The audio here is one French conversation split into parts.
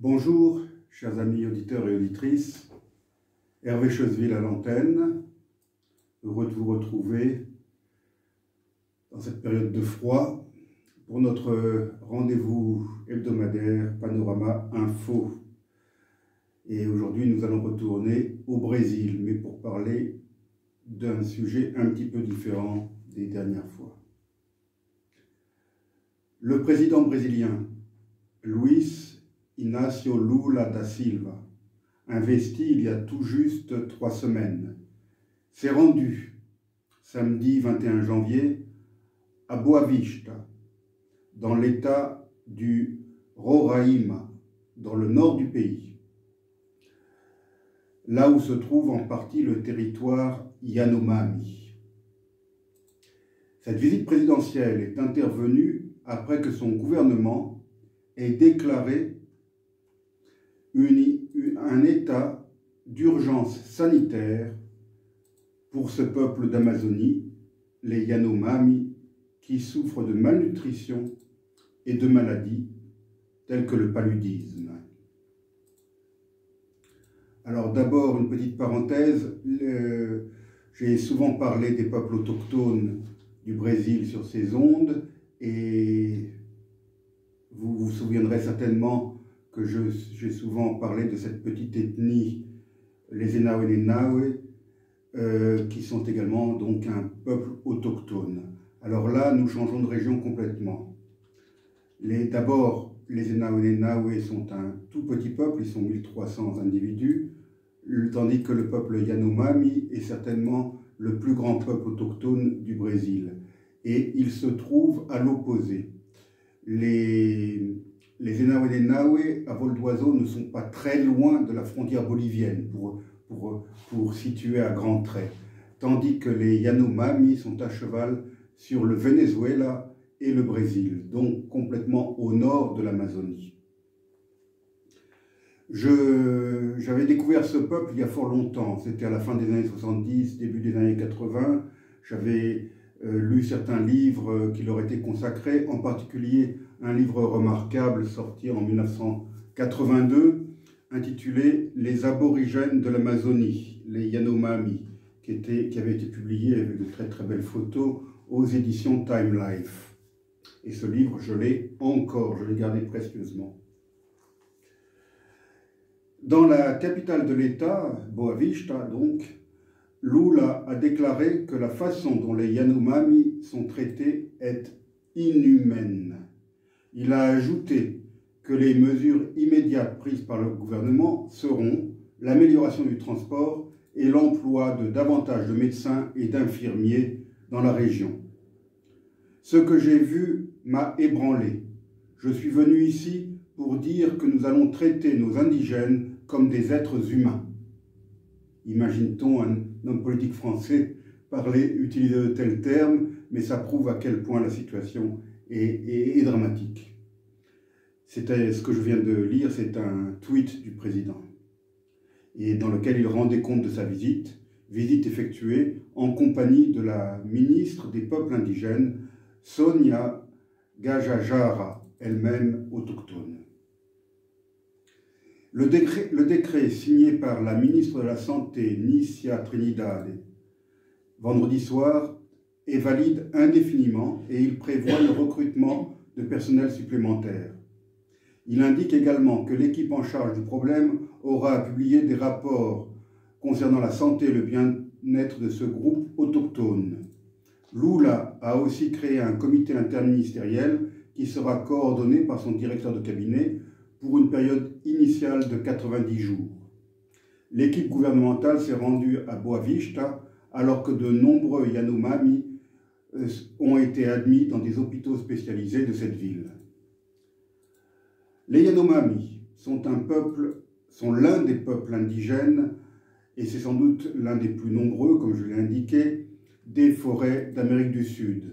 Bonjour, chers amis auditeurs et auditrices. Hervé Chezeville à l'antenne. Heureux de vous retrouver dans cette période de froid pour notre rendez-vous hebdomadaire Panorama Info. Et aujourd'hui, nous allons retourner au Brésil, mais pour parler d'un sujet un petit peu différent des dernières fois. Le président brésilien Luiz Inácio Lula da Silva, investi il y a tout juste 3 semaines, s'est rendu samedi 21 janvier à Boa Vista, dans l'état du Roraima, dans le nord du pays, là où se trouve en partie le territoire Yanomami. Cette visite présidentielle est intervenue après que son gouvernement ait déclaré un état d'urgence sanitaire pour ce peuple d'Amazonie, les Yanomami, qui souffrent de malnutrition et de maladies telles que le paludisme. Alors d'abord, une petite parenthèse, j'ai souvent parlé des peuples autochtones du Brésil sur ces ondes, et vous vous souviendrez certainement que j'ai souvent parlé de cette petite ethnie, les Enawe, qui sont également donc un peuple autochtone. Alors là, nous changeons de région complètement. D'abord, les Enawe sont un tout petit peuple, ils sont 1300 individus, tandis que le peuple Yanomami est certainement le plus grand peuple autochtone du Brésil. Et il se trouve à l'opposé. Les Enawe à vol d'oiseau ne sont pas très loin de la frontière bolivienne pour situer à grands traits, tandis que les Yanomami sont à cheval sur le Venezuela et le Brésil, donc complètement au nord de l'Amazonie. J'avais découvert ce peuple il y a fort longtemps, c'était à la fin des années 70, début des années 80. J'avais lu certains livres qui leur étaient consacrés, en particulier un livre remarquable sorti en 1982, intitulé « Les aborigènes de l'Amazonie », les Yanomami, qui avait été publié avec de très très belles photos aux éditions Time Life. Et ce livre, je l'ai encore, je l'ai gardé précieusement. Dans la capitale de l'État, Boa Vista donc, Lula a déclaré que la façon dont les Yanomami sont traités est inhumaine. Il a ajouté que les mesures immédiates prises par le gouvernement seront l'amélioration du transport et l'emploi de davantage de médecins et d'infirmiers dans la région. Ce que j'ai vu m'a ébranlé. Je suis venu ici pour dire que nous allons traiter nos indigènes comme des êtres humains. Imagine-t-on un homme politique français utiliser de tels termes, mais ça prouve à quel point la situation est dramatique. C'était ce que je viens de lire, c'est un tweet du président, et dans lequel il rendait compte de sa visite effectuée en compagnie de la ministre des peuples indigènes, Sonia Guajajara, elle-même autochtone. Le décret signé par la ministre de la Santé, Nicia Trinidad, vendredi soir, est valide indéfiniment et il prévoit le recrutement de personnel supplémentaire. Il indique également que l'équipe en charge du problème aura publié des rapports concernant la santé et le bien-être de ce groupe autochtone. Lula a aussi créé un comité interministériel qui sera coordonné par son directeur de cabinet pour une période initiale de 90 jours. L'équipe gouvernementale s'est rendue à Boa Vista alors que de nombreux Yanomami ont été admis dans des hôpitaux spécialisés de cette ville. Les Yanomami sont l'un des peuples indigènes, et c'est sans doute l'un des plus nombreux, comme je l'ai indiqué, des forêts d'Amérique du Sud.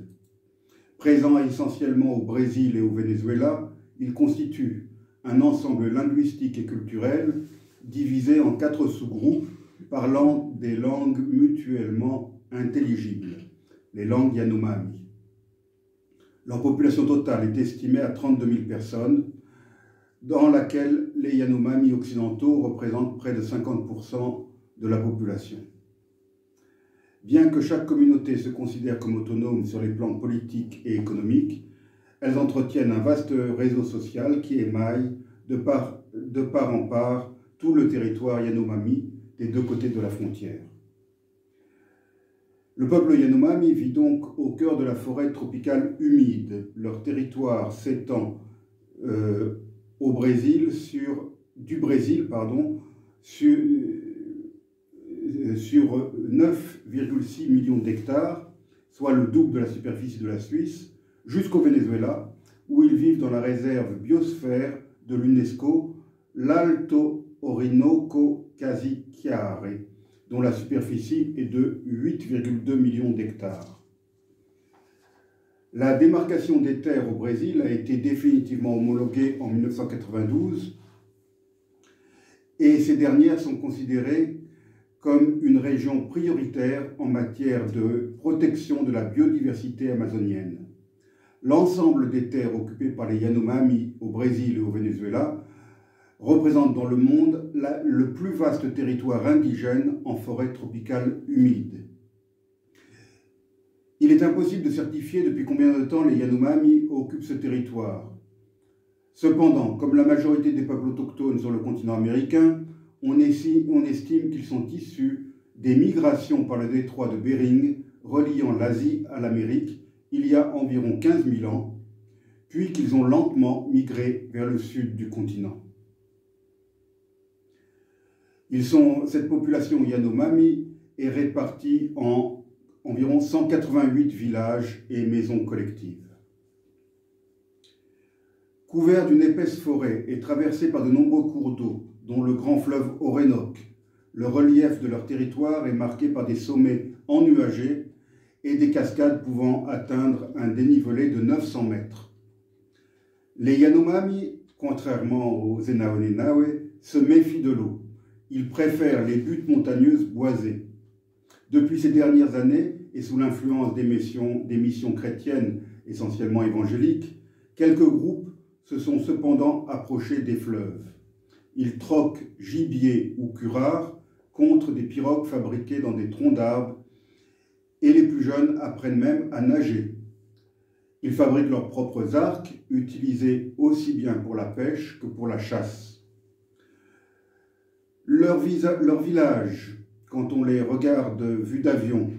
Présents essentiellement au Brésil et au Venezuela, ils constituent un ensemble linguistique et culturel divisé en 4 sous-groupes parlant des langues mutuellement intelligibles, les langues Yanomami. Leur population totale est estimée à 32 000 personnes, dans laquelle les Yanomami occidentaux représentent près de 50% de la population. Bien que chaque communauté se considère comme autonome sur les plans politiques et économiques, elles entretiennent un vaste réseau social qui émaille de part en part tout le territoire Yanomami des deux côtés de la frontière. Le peuple Yanomami vit donc au cœur de la forêt tropicale humide, leur territoire s'étend du Brésil sur 9,6 millions d'hectares, soit le double de la superficie de la Suisse, jusqu'au Venezuela, où ils vivent dans la réserve biosphère de l'UNESCO, l'Alto Orinoco Casiquiare, dont la superficie est de 8,2 millions d'hectares. La démarcation des terres au Brésil a été définitivement homologuée en 1992 et ces dernières sont considérées comme une région prioritaire en matière de protection de la biodiversité amazonienne. L'ensemble des terres occupées par les Yanomami au Brésil et au Venezuela représente dans le monde le plus vaste territoire indigène en forêt tropicale humide. Il est impossible de certifier depuis combien de temps les Yanomami occupent ce territoire. Cependant, comme la majorité des peuples autochtones sur le continent américain, on estime qu'ils sont issus des migrations par le détroit de Bering reliant l'Asie à l'Amérique il y a environ 15 000 ans, puis qu'ils ont lentement migré vers le sud du continent. Cette population Yanomami est répartie en environ 188 villages et maisons collectives. Couverts d'une épaisse forêt et traversés par de nombreux cours d'eau, dont le grand fleuve Orénoque, le relief de leur territoire est marqué par des sommets ennuagés et des cascades pouvant atteindre un dénivelé de 900 mètres. Les Yanomami, contrairement aux Enaonenawe, se méfient de l'eau. Ils préfèrent les buttes montagneuses boisées. Depuis ces dernières années, et sous l'influence des missions chrétiennes essentiellement évangéliques, quelques groupes se sont cependant approchés des fleuves. Ils troquent gibier ou curare contre des pirogues fabriquées dans des troncs d'arbres et les plus jeunes apprennent même à nager. Ils fabriquent leurs propres arcs, utilisés aussi bien pour la pêche que pour la chasse. Leur village, quand on les regarde vus d'avion,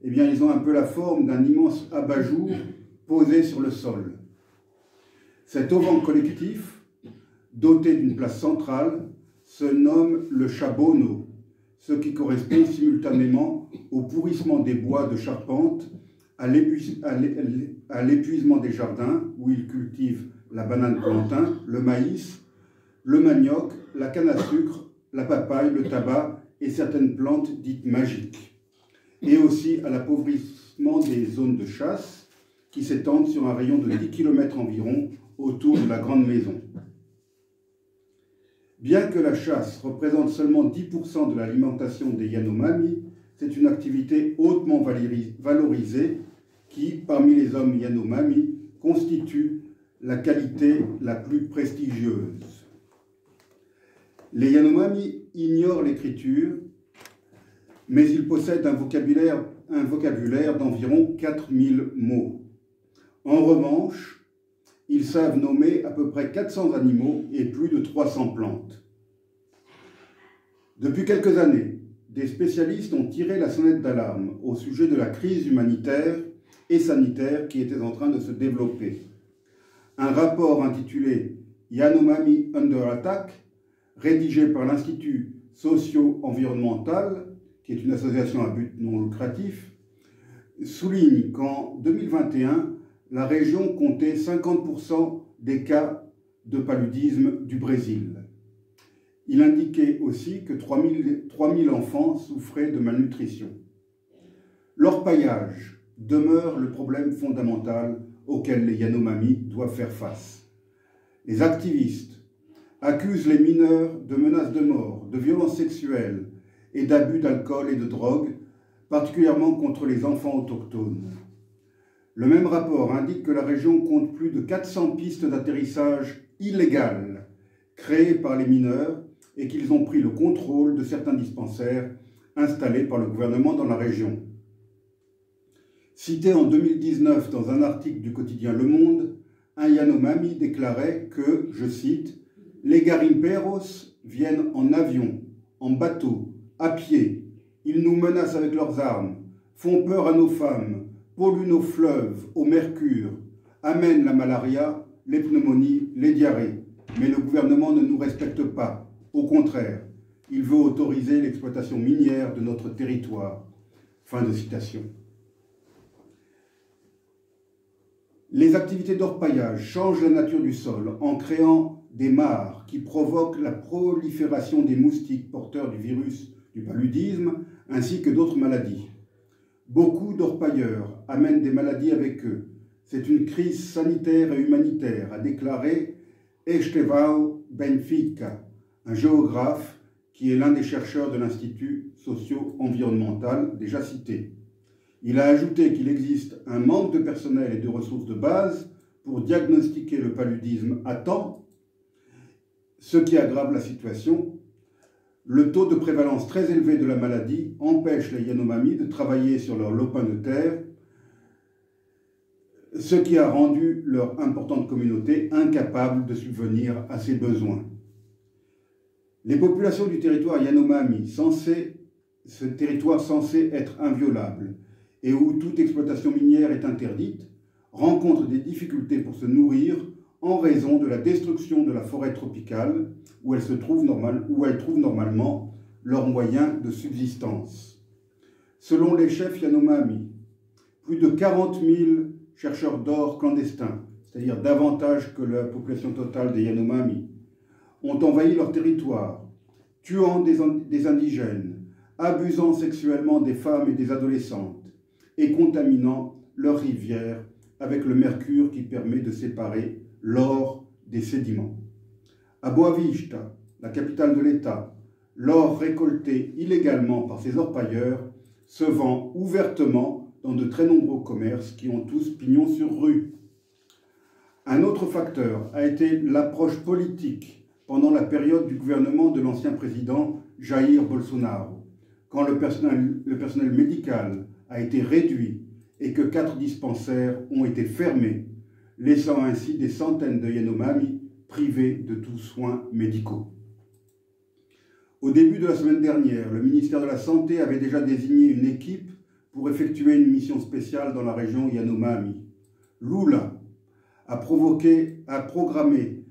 eh bien, ils ont un peu la forme d'un immense abat-jour posé sur le sol. Cet auvent collectif, doté d'une place centrale, se nomme le chabono, ce qui correspond simultanément au pourrissement des bois de charpente, à l'épuisement des jardins, où ils cultivent la banane plantain, le maïs, le manioc, la canne à sucre, la papaye, le tabac et certaines plantes dites magiques, et aussi à l'appauvrissement des zones de chasse qui s'étendent sur un rayon de 10 km environ autour de la grande maison. Bien que la chasse représente seulement 10% de l'alimentation des Yanomami, c'est une activité hautement valorisée qui, parmi les hommes Yanomami, constitue la qualité la plus prestigieuse. Les Yanomami ignorent l'écriture, mais ils possèdent un vocabulaire d'environ 4000 mots. En revanche, ils savent nommer à peu près 400 animaux et plus de 300 plantes. Depuis quelques années, des spécialistes ont tiré la sonnette d'alarme au sujet de la crise humanitaire et sanitaire qui était en train de se développer. Un rapport intitulé « Yanomami Under Attack », rédigé par l'Institut socio-environnemental, qui est une association à but non lucratif, souligne qu'en 2021, la région comptait 50% des cas de paludisme du Brésil. Il indiquait aussi que 3000 enfants souffraient de malnutrition. L'orpaillage demeure le problème fondamental auquel les Yanomami doivent faire face. Les activistes accusent les mineurs de menaces de mort, de violences sexuelles et d'abus d'alcool et de drogue, particulièrement contre les enfants autochtones. Le même rapport indique que la région compte plus de 400 pistes d'atterrissage illégales créés par les mineurs et qu'ils ont pris le contrôle de certains dispensaires installés par le gouvernement dans la région. Cité en 2019 dans un article du quotidien Le Monde, un Yanomami déclarait que, je cite, « Les garimperos viennent en avion, en bateau, à pied. Ils nous menacent avec leurs armes, font peur à nos femmes, polluent nos fleuves au mercure, amènent la malaria, les pneumonies, les diarrhées. Mais le gouvernement ne nous respecte pas. Au contraire, il veut autoriser l'exploitation minière de notre territoire. » Fin de citation. Les activités d'orpaillage changent la nature du sol en créant des mares qui provoquent la prolifération des moustiques porteurs du virus du paludisme ainsi que d'autres maladies. Beaucoup d'orpailleurs amènent des maladies avec eux. C'est une crise sanitaire et humanitaire, a déclaré Estevão Benfica, un géographe qui est l'un des chercheurs de l'Institut socio-environnemental déjà cité. Il a ajouté qu'il existe un manque de personnel et de ressources de base pour diagnostiquer le paludisme à temps, ce qui aggrave la situation. Le taux de prévalence très élevé de la maladie empêche les Yanomami de travailler sur leur lopin de terre, ce qui a rendu leur importante communauté incapable de subvenir à ses besoins. Les populations du territoire Yanomami, ce territoire censé être inviolable, et où toute exploitation minière est interdite, rencontrent des difficultés pour se nourrir en raison de la destruction de la forêt tropicale où elles trouvent normalement leurs moyens de subsistance. Selon les chefs Yanomami, plus de 40 000 chercheurs d'or clandestins, c'est-à-dire davantage que la population totale des Yanomami, ont envahi leur territoire, tuant des indigènes, abusant sexuellement des femmes et des adolescentes, et contaminant leurs rivières avec le mercure qui permet de séparer l'or des sédiments. À Boa Vista, la capitale de l'État, l'or récolté illégalement par ces orpailleurs se vend ouvertement dans de très nombreux commerces qui ont tous pignon sur rue. Un autre facteur a été l'approche politique pendant la période du gouvernement de l'ancien président Jair Bolsonaro, quand le personnel médical a été réduit et que 4 dispensaires ont été fermés, laissant ainsi des centaines de Yanomami privés de tous soins médicaux. Au début de la semaine dernière, le ministère de la Santé avait déjà désigné une équipe pour effectuer une mission spéciale dans la région Yanomami. Lula a programmé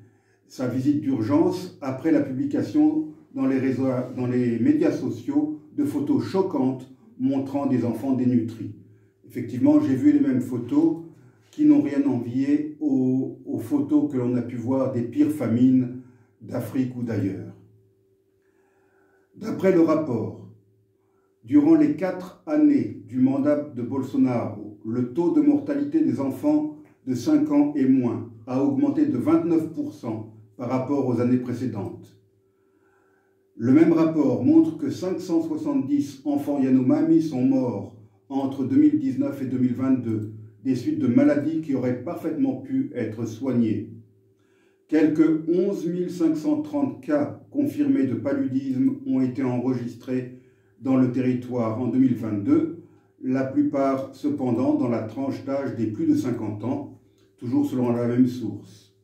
sa visite d'urgence après la publication dans les médias sociaux de photos choquantes montrant des enfants dénutris. Effectivement, j'ai vu les mêmes photos qui n'ont rien envié aux photos que l'on a pu voir des pires famines d'Afrique ou d'ailleurs. D'après le rapport, durant les 4 années du mandat de Bolsonaro, le taux de mortalité des enfants de 5 ans et moins a augmenté de 29% par rapport aux années précédentes. Le même rapport montre que 570 enfants Yanomami sont morts entre 2019 et 2022, des suites de maladies qui auraient parfaitement pu être soignées. Quelques 11 530 cas confirmés de paludisme ont été enregistrés dans le territoire en 2022, la plupart cependant dans la tranche d'âge des plus de 50 ans, toujours selon la même source.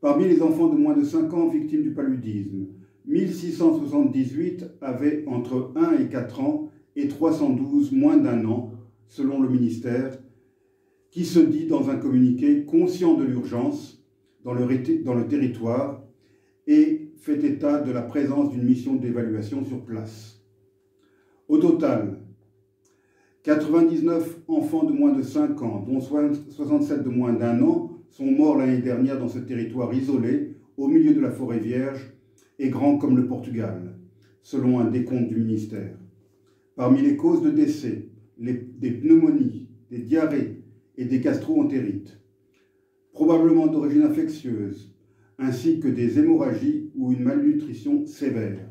Parmi les enfants de moins de 5 ans victimes du paludisme, 1678 avaient entre 1 et 4 ans et 312 moins d'1 an, selon le ministère, qui se dit dans un communiqué conscient de l'urgence dans le territoire et fait état de la présence d'une mission d'évaluation sur place. Au total, 99 enfants de moins de 5 ans, dont 67 de moins d'1 an, sont morts l'année dernière dans ce territoire isolé, au milieu de la forêt vierge, et grand comme le Portugal, selon un décompte du ministère. Parmi les causes de décès, des pneumonies, des diarrhées et des gastro-entérites, probablement d'origine infectieuse, ainsi que des hémorragies ou une malnutrition sévère.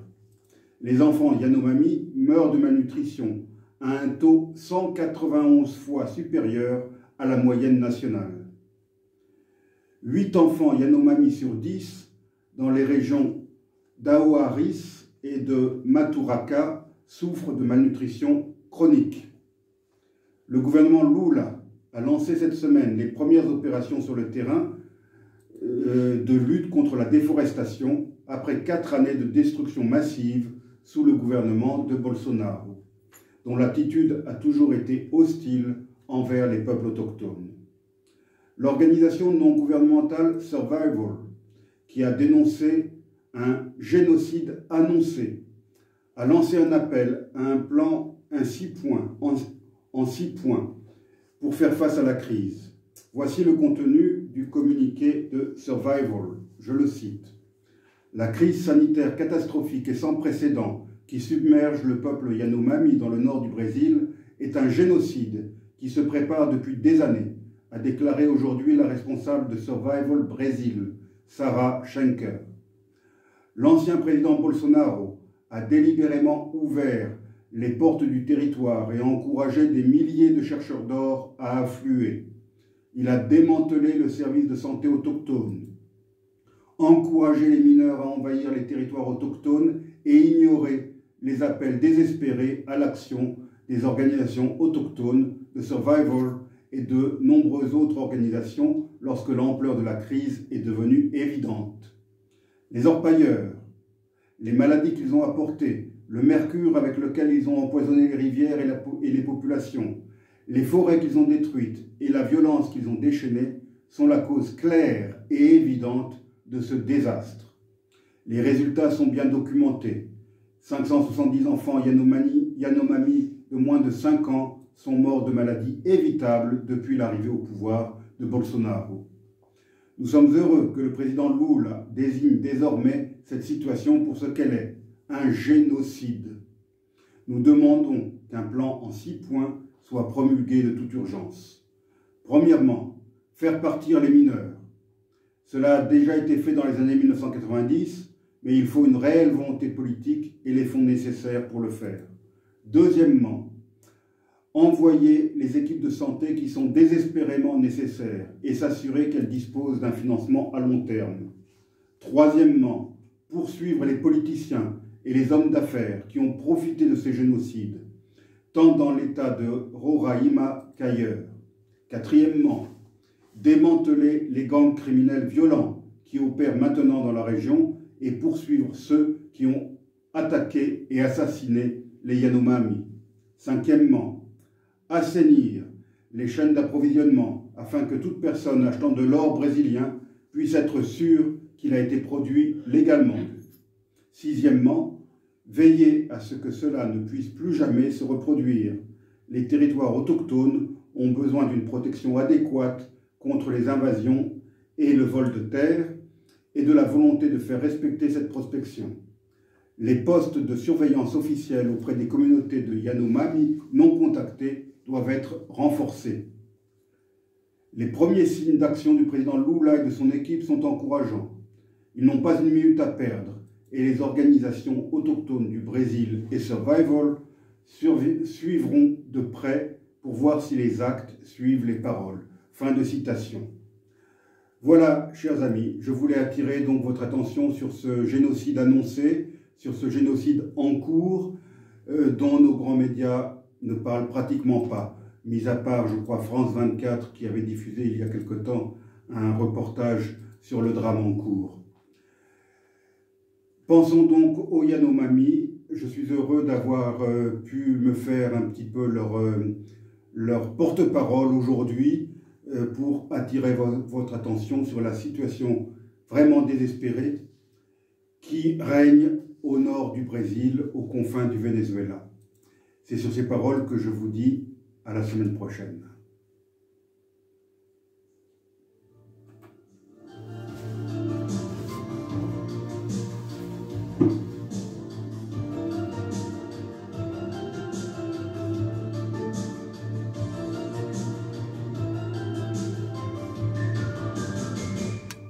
Les enfants Yanomami meurent de malnutrition à un taux 191 fois supérieur à la moyenne nationale. 8 enfants Yanomami sur 10 dans les régions d'Aoaris et de Maturaka souffrent de malnutrition chronique. Le gouvernement Lula a lancé cette semaine les premières opérations sur le terrain de lutte contre la déforestation après 4 années de destruction massive sous le gouvernement de Bolsonaro, dont l'attitude a toujours été hostile envers les peuples autochtones. L'organisation non gouvernementale Survival, qui a dénoncé un génocide annoncé, a lancé un appel à un plan en 6 points pour faire face à la crise. Voici le contenu du communiqué de Survival. Je le cite. La crise sanitaire catastrophique et sans précédent qui submerge le peuple Yanomami dans le nord du Brésil est un génocide qui se prépare depuis des années, a déclaré aujourd'hui la responsable de Survival Brésil, Sarah Schenker. L'ancien président Bolsonaro a délibérément ouvert les portes du territoire et a encouragé des milliers de chercheurs d'or à affluer. Il a démantelé le service de santé autochtone, encouragé les mineurs à envahir les territoires autochtones et ignoré les appels désespérés à l'action des organisations autochtones, de Survival et de nombreuses autres organisations lorsque l'ampleur de la crise est devenue évidente. Les orpailleurs, les maladies qu'ils ont apportées, le mercure avec lequel ils ont empoisonné les rivières et les populations, les forêts qu'ils ont détruites et la violence qu'ils ont déchaînée sont la cause claire et évidente de ce désastre. Les résultats sont bien documentés. 570 enfants Yanomami de moins de 5 ans sont morts de maladies évitables depuis l'arrivée au pouvoir de Bolsonaro. Nous sommes heureux que le président Lula désigne désormais cette situation pour ce qu'elle est, un génocide. Nous demandons qu'un plan en 6 points soit promulgué de toute urgence. Premièrement, faire partir les mineurs. Cela a déjà été fait dans les années 1990, mais il faut une réelle volonté politique et les fonds nécessaires pour le faire. Deuxièmement, envoyer les équipes de santé qui sont désespérément nécessaires et s'assurer qu'elles disposent d'un financement à long terme. Troisièmement, poursuivre les politiciens et les hommes d'affaires qui ont profité de ces génocides, tant dans l'état de Roraima qu'ailleurs. Quatrièmement, démanteler les gangs criminels violents qui opèrent maintenant dans la région et poursuivre ceux qui ont attaqué et assassiné les Yanomami. Cinquièmement, assainir les chaînes d'approvisionnement afin que toute personne achetant de l'or brésilien puisse être sûre qu'il a été produit légalement. Sixièmement, veiller à ce que cela ne puisse plus jamais se reproduire. Les territoires autochtones ont besoin d'une protection adéquate contre les invasions et le vol de terre et de la volonté de faire respecter cette prospection. Les postes de surveillance officiels auprès des communautés de Yanomami non contactées doivent être renforcés. Les premiers signes d'action du président Lula et de son équipe sont encourageants. Ils n'ont pas une minute à perdre et les organisations autochtones du Brésil et Survival suivront de près pour voir si les actes suivent les paroles. Fin de citation. Voilà, chers amis, je voulais attirer donc votre attention sur ce génocide annoncé, sur ce génocide en cours, dont nos grands médias ne parlent pratiquement pas, mis à part, je crois, France 24, qui avait diffusé il y a quelque temps un reportage sur le drame en cours. Pensons donc aux Yanomami. Je suis heureux d'avoir pu me faire un petit peu leur porte-parole aujourd'hui pour attirer votre attention sur la situation vraiment désespérée qui règne au nord du Brésil, aux confins du Venezuela. C'est sur ces paroles que je vous dis à la semaine prochaine.